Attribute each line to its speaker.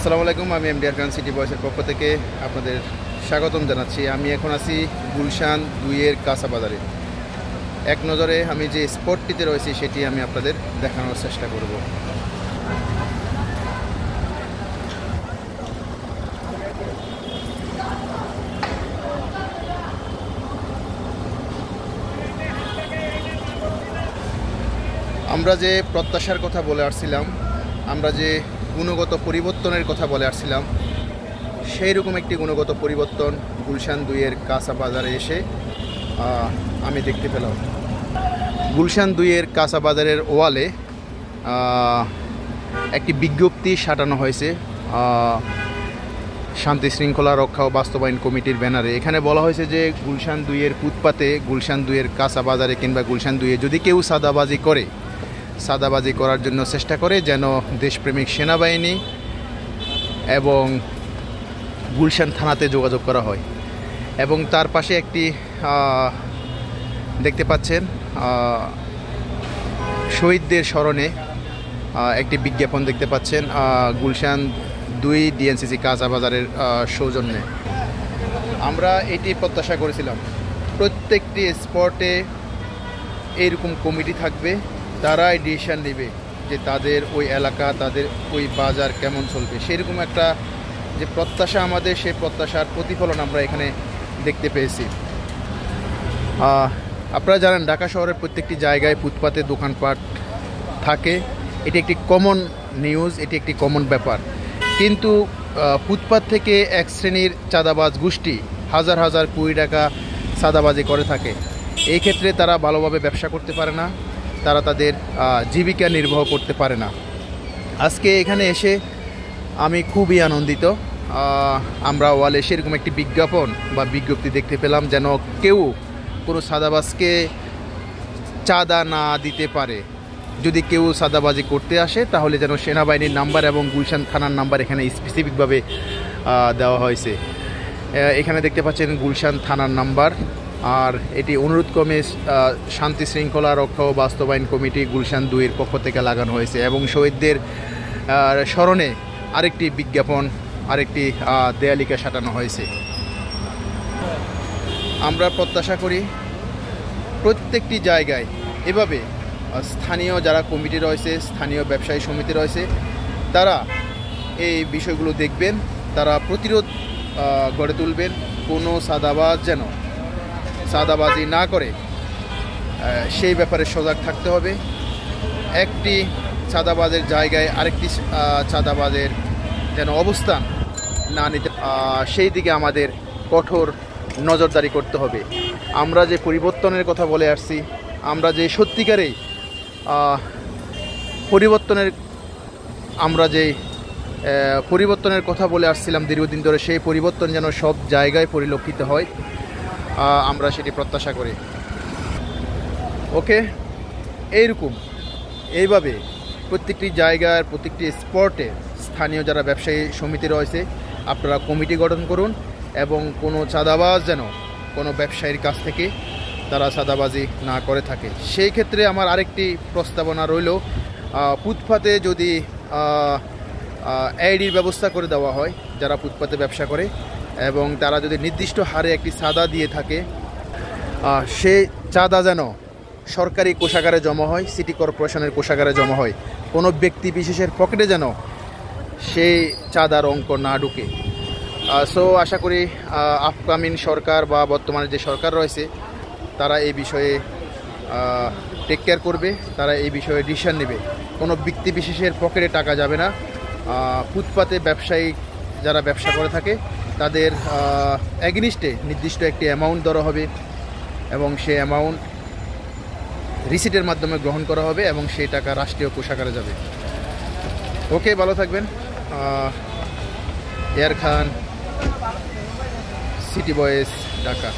Speaker 1: আসসালামু আলাইকুম, আমি এমডিআর খান সিটি বয়েসের পক্ষ থেকে আপনাদের স্বাগতম জানাচ্ছি। আমি এখন আছি গুলশান 2-এর কাঁচা বাজারে। এক নজরে আমি যে স্পটটিতে রয়েছি সেটি আমি আপনাদের দেখানোর চেষ্টা করব। আমরা যে প্রত্যাশার কথা বলে আসছিলাম, আমরা যে গুণগত পরিবর্তনের কথা বলে আসছিলাম, সেই রকম একটি গুণগত পরিবর্তন গুলশান 2-এর কাঁচা বাজারে এসে আমি দেখতে পেলাম। গুলশান 2-এর কাঁচা বাজারের ওয়ালে একটি বিজ্ঞপ্তি সাটানো হয়েছে শান্তি শৃঙ্খলা রক্ষা ও বাস্তবায়ন কমিটির ব্যানারে। এখানে বলা হয়েছে যে গুলশান 2-এর ফুটপাতে, গুলশান 2-এর কাঁচা বাজারে কিংবা গুলশান 2-এ যদি কেউ সাদাবাজি করার জন্য চেষ্টা করে, যেন দেশপ্রেমিক সেনাবাহিনী এবং গুলশান থানাতে যোগাযোগ করা হয়। এবং তার পাশে একটি দেখতে পাচ্ছেন শহীদদের স্মরণে একটি বিজ্ঞাপন দেখতে পাচ্ছেন গুলশান 2 ডিএনসিসি কাঁচা বাজারের সৌজন্যে। আমরা এটি প্রত্যাশা করেছিলাম, প্রত্যেকটি স্পটে এইরকম কমিটি থাকবে, তারাই ডিসিশন নেবে যে তাদের ওই এলাকা, তাদের ওই বাজার কেমন চলবে। সেরকম একটা যে প্রত্যাশা আমাদের, সেই প্রত্যাশার প্রতিফলন আমরা এখানে দেখতে পেয়েছি। আপনারা জানেন ঢাকা শহরের প্রত্যেকটি জায়গায় ফুটপাতে দোকানপাট থাকে, এটি একটি কমন নিউজ, এটি একটি কমন ব্যাপার। কিন্তু ফুটপাত থেকে এক শ্রেণীর চাঁদাবাজ গোষ্ঠী হাজার হাজার কোটি টাকা চাঁদাবাজি করে থাকে। এই ক্ষেত্রে তারা ভালোভাবে ব্যবসা করতে পারে না, তারা তাদের জীবিকা নির্বাহ করতে পারে না। আজকে এখানে এসে আমি খুবই আনন্দিত। আমরা ওয়ালে সেরকম একটি বিজ্ঞাপন বা বিজ্ঞপ্তি দেখতে পেলাম, যেন কেউ কোনো চাঁদাবাজকে চাঁদা না দিতে পারে। যদি কেউ চাঁদাবাজি করতে আসে তাহলে যেন সেনাবাহিনীর নাম্বার এবং গুলশান থানার নাম্বার এখানে স্পেসিফিকভাবে দেওয়া হয়েছে। এখানে দেখতে পাচ্ছেন গুলশান থানার নাম্বার। আর এটি অনুরোধক্রমে শান্তি শৃঙ্খলা রক্ষা ও বাস্তবায়ন কমিটি গুলশান 2-এর পক্ষ থেকে লাগানো হয়েছে। এবং শহীদদের স্মরণে আরেকটি বিজ্ঞাপন, আরেকটি দেয়ালিকা সাটানো হয়েছে। আমরা প্রত্যাশা করি প্রত্যেকটি জায়গায় এভাবে স্থানীয় যারা কমিটি রয়েছে, স্থানীয় ব্যবসায়ী সমিতি রয়েছে, তারা এই বিষয়গুলো দেখবেন, তারা প্রতিরোধ গড়ে তুলবেন। কোনো চাঁদাবাজ যেন চাঁদাবাজি না করে, সেই ব্যাপারে সজাগ থাকতে হবে। একটি চাঁদাবাজের জায়গায় আরেকটি চাঁদাবাজের যেন অবস্থান না নিতে, সেই দিকে আমাদের কঠোর নজরদারি করতে হবে। আমরা যে পরিবর্তনের কথা বলে আসছি, আমরা যে সত্যিকারেই পরিবর্তনের কথা বলে আসছিলাম দীর্ঘদিন ধরে, সেই পরিবর্তন যেন সব জায়গায় পরিলক্ষিত হয়, আমরা সেটি প্রত্যাশা করি। ওকে, এইভাবে প্রত্যেকটি জায়গার প্রত্যেকটি স্পটে স্থানীয় যারা ব্যবসায়ী সমিতি রয়েছে, আপনারা কমিটি গঠন করুন এবং কোনো চাঁদাবাজ যেন কোনো ব্যবসায়ীর কাছ থেকে তারা চাঁদাবাজি না করে থাকে। সেই ক্ষেত্রে আমার আরেকটি প্রস্তাবনা রইল, ফুটপাতে যদি আইডির ব্যবস্থা করে দেওয়া হয় যারা ফুটপাতে ব্যবসা করে, এবং তারা যদি নির্দিষ্ট হারে একটি চাঁদা দিয়ে থাকে, সেই চাঁদা যেন সরকারি কোষাগারে জমা হয়, সিটি কর্পোরেশনের কোষাগারে জমা হয়, কোনো ব্যক্তি বিশেষের পকেটে যেন সেই চাঁদার অঙ্ক না ঢুকে। সো আশা করি আপকামিং সরকার বা বর্তমানে যে সরকার রয়েছে তারা এই বিষয়ে টেক কেয়ার করবে, তারা এই বিষয়ে ডিসিশন নেবে। কোনো ব্যক্তি বিশেষের পকেটে টাকা যাবে না। ফুটপাতে ব্যবসায়ী যারা ব্যবসা করে থাকে তাদের এগেনিস্টে নির্দিষ্ট একটি অ্যামাউন্ট ধরা হবে এবং সেই অ্যামাউন্ট রিসিটের মাধ্যমে গ্রহণ করা হবে এবং সেই টাকা রাষ্ট্রীয় কোষাগারে যাবে। ওকে, ভালো থাকবেন। এয়ার খান, সিটি বয়েস, ঢাকা।